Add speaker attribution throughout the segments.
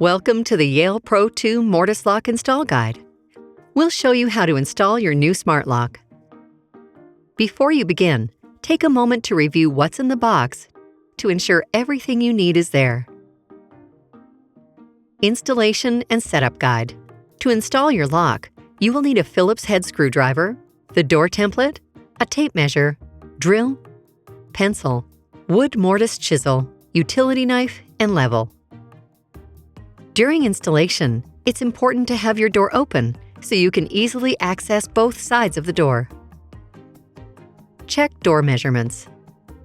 Speaker 1: Welcome to the Yale Pro 2 Mortise Lock Install Guide. We'll show you how to install your new smart lock. Before you begin, take a moment to review what's in the box to ensure everything you need is there. Installation and Setup Guide. To install your lock, you will need a Phillips head screwdriver, the door template, a tape measure, drill, pencil, wood mortise chisel, utility knife, and level. During installation, it's important to have your door open so you can easily access both sides of the door. Check door measurements.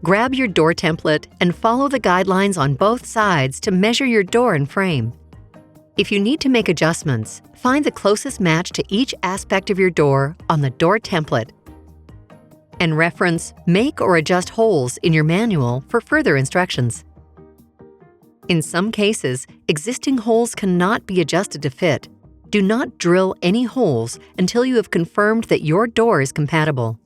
Speaker 1: Grab your door template and follow the guidelines on both sides to measure your door and frame. If you need to make adjustments, find the closest match to each aspect of your door on the door template and reference Make or Adjust Holes in your manual for further instructions. In some cases, existing holes cannot be adjusted to fit. Do not drill any holes until you have confirmed that your door is compatible.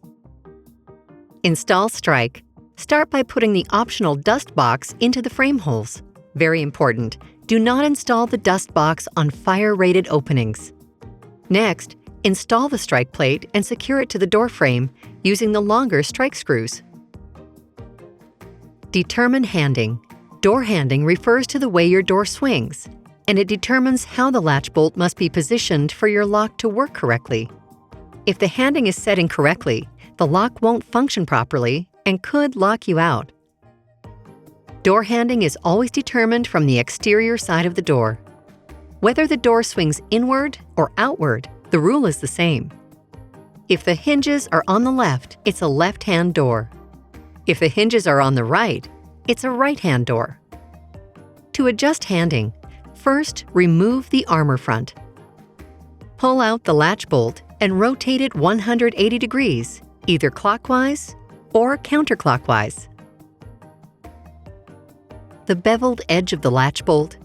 Speaker 1: Install strike. Start by putting the optional dust box into the frame holes. Very important, do not install the dust box on fire-rated openings. Next, install the strike plate and secure it to the door frame using the longer strike screws. Determine handing. Door handing refers to the way your door swings, and it determines how the latch bolt must be positioned for your lock to work correctly. If the handing is set incorrectly, the lock won't function properly and could lock you out. Door handing is always determined from the exterior side of the door. Whether the door swings inward or outward, the rule is the same. If the hinges are on the left, it's a left-hand door. If the hinges are on the right, it's a right-hand door. To adjust handing, first remove the armor front. Pull out the latch bolt and rotate it 180 degrees, either clockwise or counterclockwise. The beveled edge of the latch bolt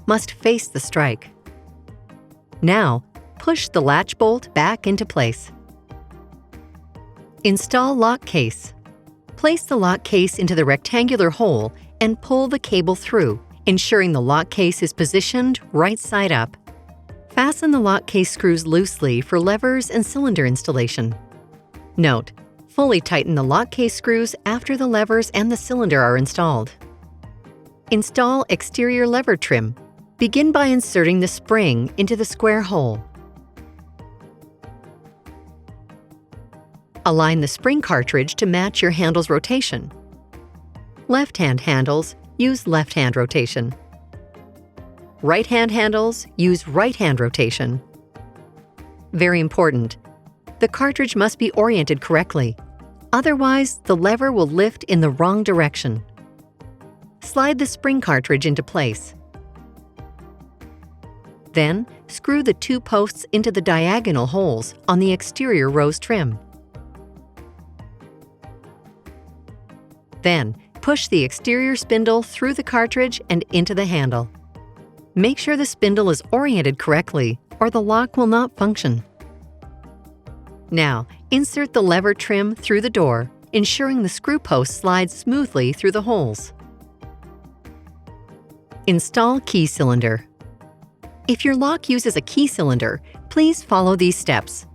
Speaker 1: must face the strike. Now, push the latch bolt back into place. Install lock case. Place the lock case into the rectangular hole and pull the cable through, ensuring the lock case is positioned right side up. Fasten the lock case screws loosely for levers and cylinder installation. Note: fully tighten the lock case screws after the levers and the cylinder are installed. Install exterior lever trim. Begin by inserting the spring into the square hole. Align the spring cartridge to match your handle's rotation. Left-hand handles use left-hand rotation. Right-hand handles use right-hand rotation. Very important, the cartridge must be oriented correctly. Otherwise, the lever will lift in the wrong direction. Slide the spring cartridge into place. Then, screw the two posts into the diagonal holes on the exterior rose trim. Then, push the exterior spindle through the cartridge and into the handle. Make sure the spindle is oriented correctly, or the lock will not function. Now, insert the lever trim through the door, ensuring the screw post slides smoothly through the holes. Install key cylinder. If your lock uses a key cylinder, please follow these steps.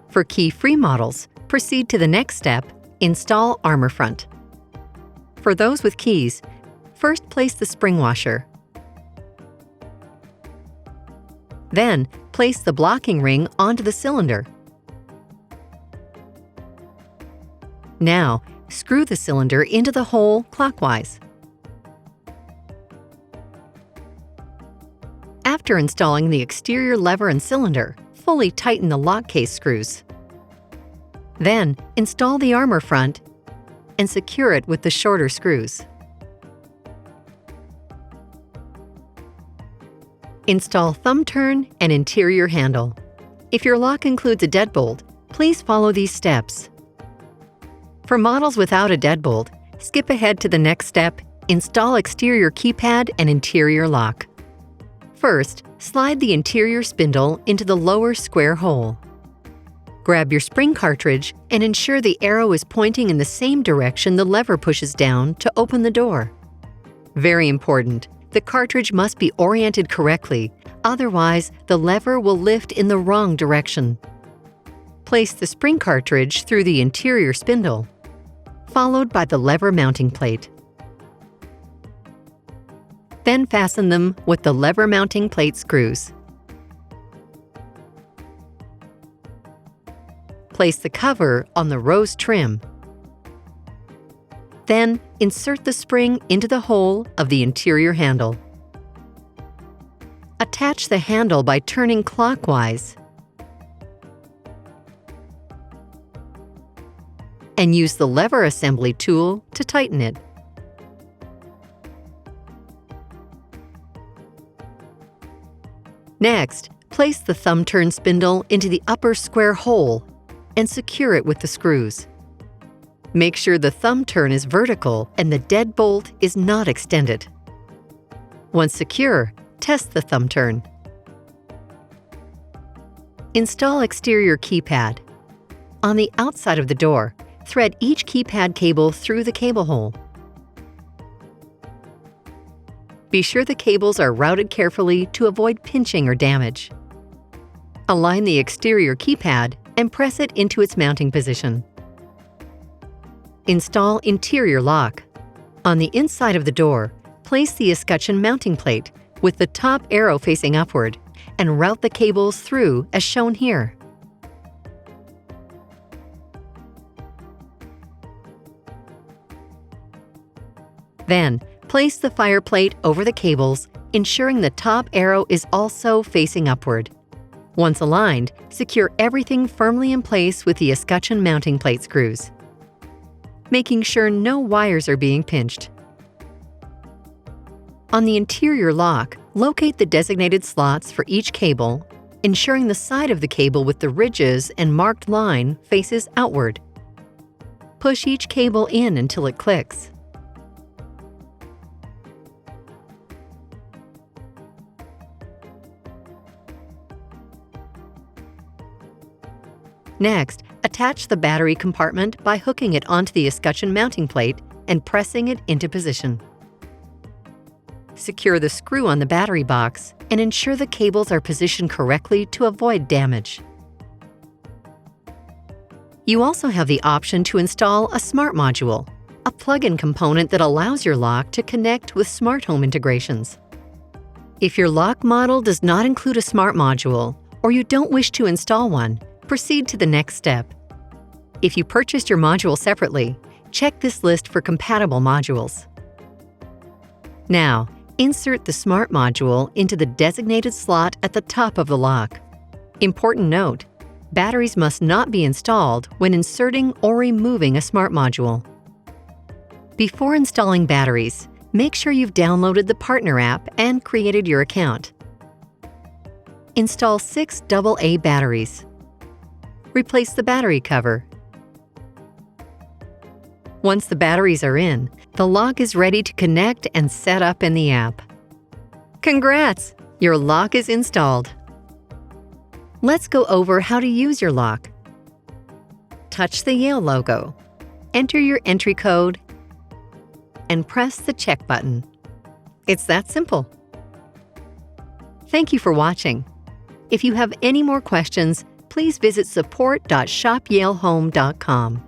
Speaker 1: For key-free models, proceed to the next step: install armor front. For those with keys, first place the spring washer. Then, place the blocking ring onto the cylinder. Now, screw the cylinder into the hole clockwise. After installing the exterior lever and cylinder, fully tighten the lock case screws. Then, install the armor front and secure it with the shorter screws. Install thumb turn and interior handle. If your lock includes a deadbolt, please follow these steps. For models without a deadbolt, skip ahead to the next step: install exterior keypad and interior lock. First, slide the interior spindle into the lower square hole. Grab your spring cartridge and ensure the arrow is pointing in the same direction the lever pushes down to open the door. Very important, The cartridge must be oriented correctly, otherwise the lever will lift in the wrong direction. Place the spring cartridge through the interior spindle, followed by the lever mounting plate. Then fasten them with the lever mounting plate screws. Place the cover on the rose trim. Then insert the spring into the hole of the interior handle. Attach the handle by turning clockwise and use the lever assembly tool to tighten it. Next, place the thumb turn spindle into the upper square hole and secure it with the screws. Make sure the thumb turn is vertical and the deadbolt is not extended. Once secure, test the thumb turn. Install exterior keypad. On the outside of the door, thread each keypad cable through the cable hole. Be sure the cables are routed carefully to avoid pinching or damage. Align the exterior keypad and press it into its mounting position. Install interior lock. On the inside of the door, place the escutcheon mounting plate with the top arrow facing upward and route the cables through as shown here. Then, place the fire plate over the cables, ensuring the top arrow is also facing upward. Once aligned, secure everything firmly in place with the escutcheon mounting plate screws, making sure no wires are being pinched. On the interior lock, locate the designated slots for each cable, ensuring the side of the cable with the ridges and marked line faces outward. Push each cable in until it clicks. Next, attach the battery compartment by hooking it onto the escutcheon mounting plate and pressing it into position. Secure the screw on the battery box and ensure the cables are positioned correctly to avoid damage. You also have the option to install a smart module, a plug-in component that allows your lock to connect with smart home integrations. If your lock model does not include a smart module, or you don't wish to install one, proceed to the next step. If you purchased your module separately, check this list for compatible modules. Now, insert the smart module into the designated slot at the top of the lock. Important note: batteries must not be installed when inserting or removing a smart module. Before installing batteries, make sure you've downloaded the Partner app and created your account. Install 6 AA batteries. Replace the battery cover. Once the batteries are in, the lock is ready to connect and set up in the app. Congrats! Your lock is installed. Let's go over how to use your lock. Touch the Yale logo, enter your entry code, and press the check button. It's that simple. Thank you for watching. If you have any more questions, please visit support.shopyalehome.com.